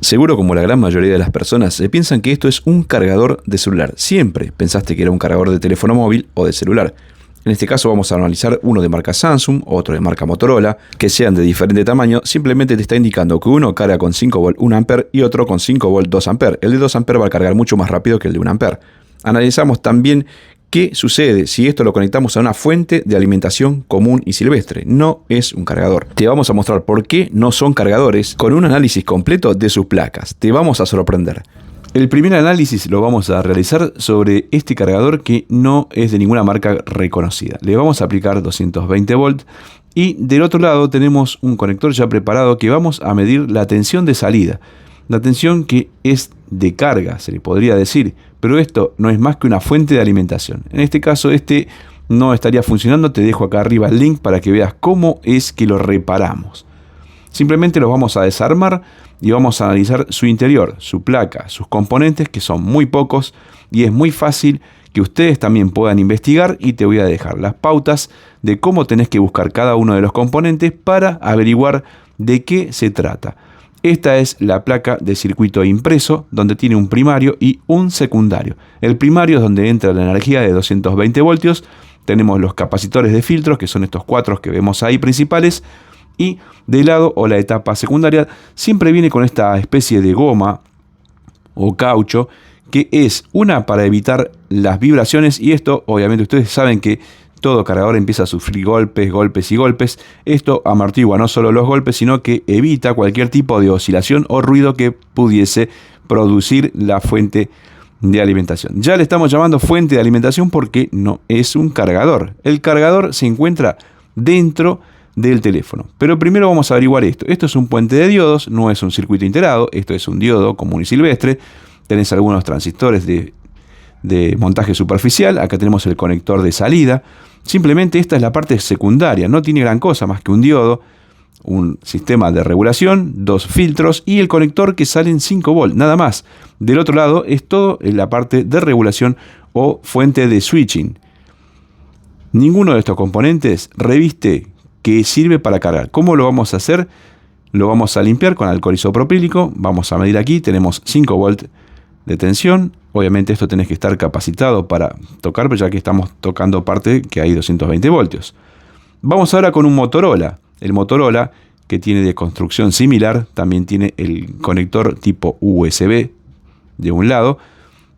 Seguro, como la gran mayoría de las personas, se piensan que esto es un cargador de celular. Siempre pensaste que era un cargador de teléfono móvil o de celular. En este caso vamos a analizar uno de marca Samsung, otro de marca Motorola, que sean de diferente tamaño. Simplemente te está indicando que uno carga con 5 volt 1 ampere y otro con 5 volt 2 ampere. El de 2 ampere va a cargar mucho más rápido que el de 1 ampere. Analizamos también qué sucede si esto lo conectamos a una fuente de alimentación común y silvestre. No es un cargador. Te vamos a mostrar por qué no son cargadores con un análisis completo de sus placas. Te vamos a sorprender. El primer análisis lo vamos a realizar sobre este cargador que no es de ninguna marca reconocida. Le vamos a aplicar 220 volt y del otro lado tenemos un conector ya preparado que vamos a medir la tensión de salida. La tensión que es de carga, se le podría decir, pero esto no es más que una fuente de alimentación. En este caso este no estaría funcionando. Te dejo acá arriba el link para que veas cómo es que lo reparamos. Simplemente los vamos a desarmar y vamos a analizar su interior, su placa, sus componentes, que son muy pocos y es muy fácil que ustedes también puedan investigar, y te voy a dejar las pautas de cómo tenés que buscar cada uno de los componentes para averiguar de qué se trata. Esta es la placa de circuito impreso, donde tiene un primario y un secundario. El primario es donde entra la energía de 220 voltios. Tenemos los capacitores de filtros, que son estos 4 que vemos ahí principales. Y de lado, o la etapa secundaria, siempre viene con esta especie de goma o caucho, que es una para evitar las vibraciones. Y esto, obviamente, ustedes saben que todo cargador empieza a sufrir golpes, golpes y golpes. Esto amortigua no solo los golpes, sino que evita cualquier tipo de oscilación o ruido que pudiese producir la fuente de alimentación. Ya le estamos llamando fuente de alimentación porque no es un cargador. El cargador se encuentra dentro del teléfono. Pero primero vamos a averiguar esto. Esto es un puente de diodos, no es un circuito integrado. Esto es un diodo común y silvestre. Tenés algunos transistores de montaje superficial. Acá tenemos el conector de salida. Simplemente esta es la parte secundaria. No tiene gran cosa más que un diodo, un sistema de regulación, 2 filtros y el conector que sale en 5 volt, nada más. Del otro lado es todo en la parte de regulación o fuente de switching. Ninguno de estos componentes reviste que sirve para cargar. ¿Cómo lo vamos a hacer? Lo vamos a limpiar con alcohol isopropílico. Vamos a medir aquí. Tenemos 5 volt de tensión. Obviamente esto tenés que estar capacitado para tocar, pero ya que estamos tocando parte que hay 220 voltios. Vamos ahora con un Motorola. El Motorola, que tiene de construcción similar, también tiene el conector tipo USB de un lado.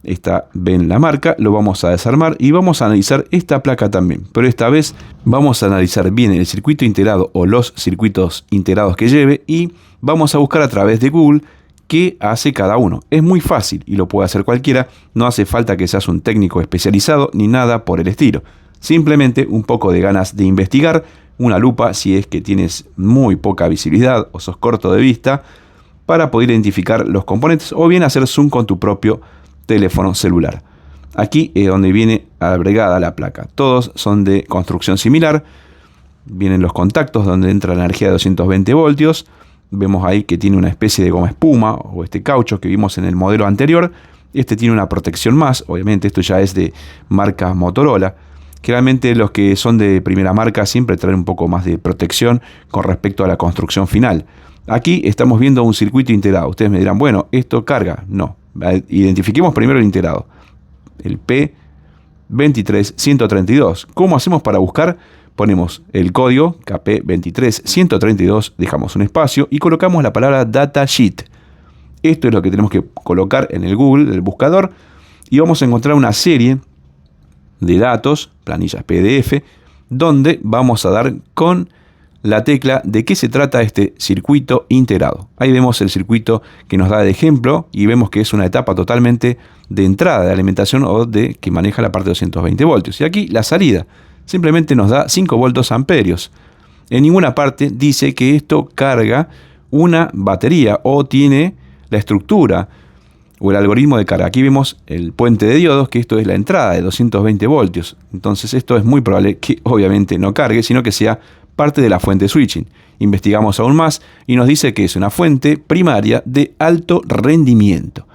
Esta, ven la marca, lo vamos a desarmar y vamos a analizar esta placa también. Pero esta vez vamos a analizar bien el circuito integrado o los circuitos integrados que lleve, y vamos a buscar a través de Google qué hace cada uno. Es muy fácil y lo puede hacer cualquiera. No hace falta que seas un técnico especializado ni nada por el estilo. Simplemente un poco de ganas de investigar, una lupa si es que tienes muy poca visibilidad o sos corto de vista, para poder identificar los componentes, o bien hacer zoom con tu propio teléfono celular. Aquí es donde viene agregada la placa. Todos son de construcción similar. Vienen los contactos donde entra la energía de 220 voltios. Vemos ahí que tiene una especie de goma espuma o este caucho que vimos en el modelo anterior. Este tiene una protección más. Obviamente esto ya es de marca Motorola. Generalmente los que son de primera marca siempre traen un poco más de protección con respecto a la construcción final. Aquí estamos viendo un circuito integrado. Ustedes me dirán, bueno, ¿esto carga? No. Identifiquemos primero el integrado, el P23132. ¿Cómo hacemos para buscar? Ponemos el código KP23132, dejamos un espacio y colocamos la palabra datasheet. Esto es lo que tenemos que colocar en el Google, el buscador, y vamos a encontrar una serie de datos, planillas PDF, donde vamos a dar con la tecla de qué se trata este circuito integrado. Ahí vemos el circuito que nos da de ejemplo y vemos que es una etapa totalmente de entrada de alimentación o de que maneja la parte de 220 voltios. Y aquí la salida simplemente nos da 5 voltios amperios. En ninguna parte dice que esto carga una batería o tiene la estructura o el algoritmo de carga. Aquí vemos el puente de diodos, que esto es la entrada de 220 voltios. Entonces esto es muy probable que obviamente no cargue, sino que sea parte de la fuente switching. Investigamos aún más y nos dice que es una fuente primaria de alto rendimiento.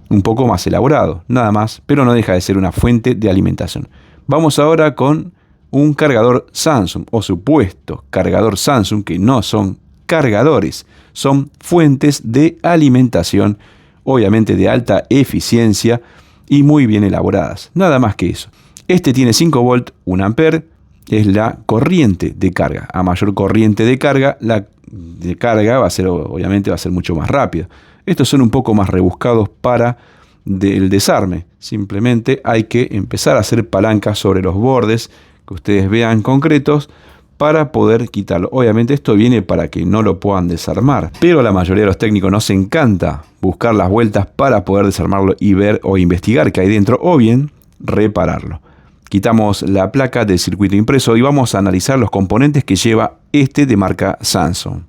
Un poco más elaborado, nada más, pero no deja de ser una fuente de alimentación. Vamos ahora con un cargador Samsung o supuesto cargador Samsung, que no son cargadores. Son fuentes de alimentación, obviamente de alta eficiencia y muy bien elaboradas. Nada más que eso. Este tiene 5 volt, 1 ampere, es la corriente de carga. A mayor corriente de carga, la de carga obviamente va a ser mucho más rápida. Estos son un poco más rebuscados para el desarme. Simplemente hay que empezar a hacer palancas sobre los bordes que ustedes vean concretos para poder quitarlo. Obviamente esto viene para que no lo puedan desarmar, pero a la mayoría de los técnicos nos encanta buscar las vueltas para poder desarmarlo y ver o investigar qué hay dentro, o bien repararlo. Quitamos la placa del circuito impreso y vamos a analizar los componentes que lleva este de marca Samsung.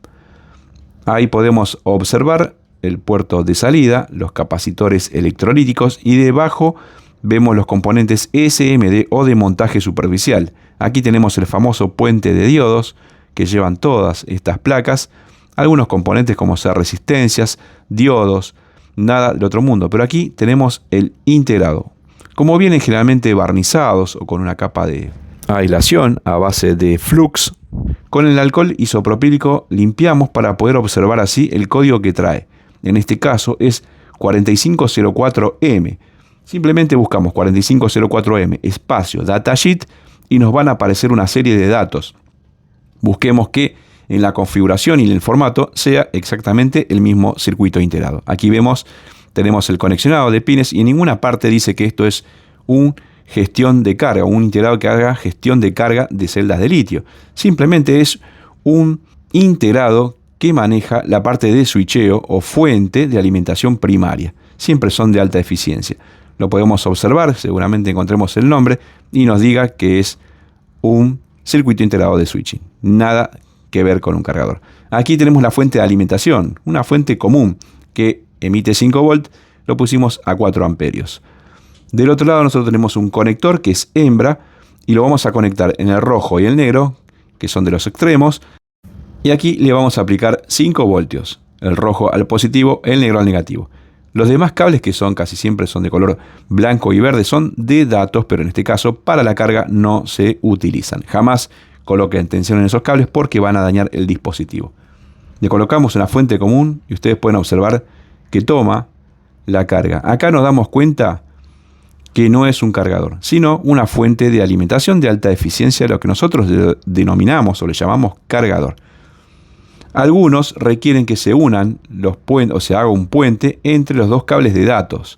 Ahí podemos observar el puerto de salida, los capacitores electrolíticos y debajo vemos los componentes SMD o de montaje superficial. Aquí tenemos el famoso puente de diodos que llevan todas estas placas, algunos componentes como ser resistencias, diodos, nada del otro mundo, pero aquí tenemos el integrado. Como vienen generalmente barnizados o con una capa de aislación a base de flux, con el alcohol isopropílico limpiamos para poder observar así el código que trae. En este caso es 4504M. Simplemente buscamos 4504M espacio datasheet y nos van a aparecer una serie de datos. Busquemos que en la configuración y en el formato sea exactamente el mismo circuito integrado. Aquí tenemos el conexionado de pines y en ninguna parte dice que esto es un gestión de carga, un integrado que haga gestión de carga de celdas de litio. Simplemente es un integrado que maneja la parte de switcheo o fuente de alimentación primaria. Siempre son de alta eficiencia. Lo podemos observar, seguramente encontremos el nombre y nos diga que es un circuito integrado de switching. Nada que ver con un cargador. Aquí tenemos la fuente de alimentación, una fuente común que emite 5 volt, lo pusimos a 4 amperios. Del otro lado nosotros tenemos un conector que es hembra y lo vamos a conectar en el rojo y el negro, que son de los extremos, y aquí le vamos a aplicar 5 voltios, el rojo al positivo, el negro al negativo. Los demás cables, que casi siempre son de color blanco y verde, son de datos, pero en este caso para la carga no se utilizan. Jamás coloquen tensión en esos cables porque van a dañar el dispositivo. Le colocamos una fuente común y ustedes pueden observar que toma la carga. Acá nos damos cuenta que no es un cargador, sino una fuente de alimentación de alta eficiencia, lo que nosotros denominamos o le llamamos cargador. Algunos requieren que se unan los puentes, o se haga un puente entre los dos cables de datos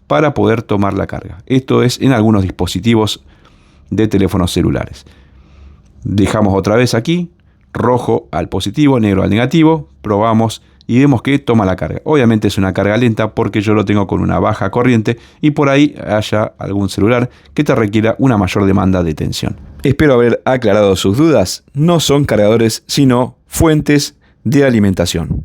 para poder tomar la carga. Esto es en algunos dispositivos de teléfonos celulares. Dejamos otra vez aquí, rojo al positivo, negro al negativo, probamos y vemos que toma la carga. Obviamente es una carga lenta porque yo lo tengo con una baja corriente y por ahí haya algún celular que te requiera una mayor demanda de tensión. Espero haber aclarado sus dudas. No son cargadores, sino fuentes de alimentación.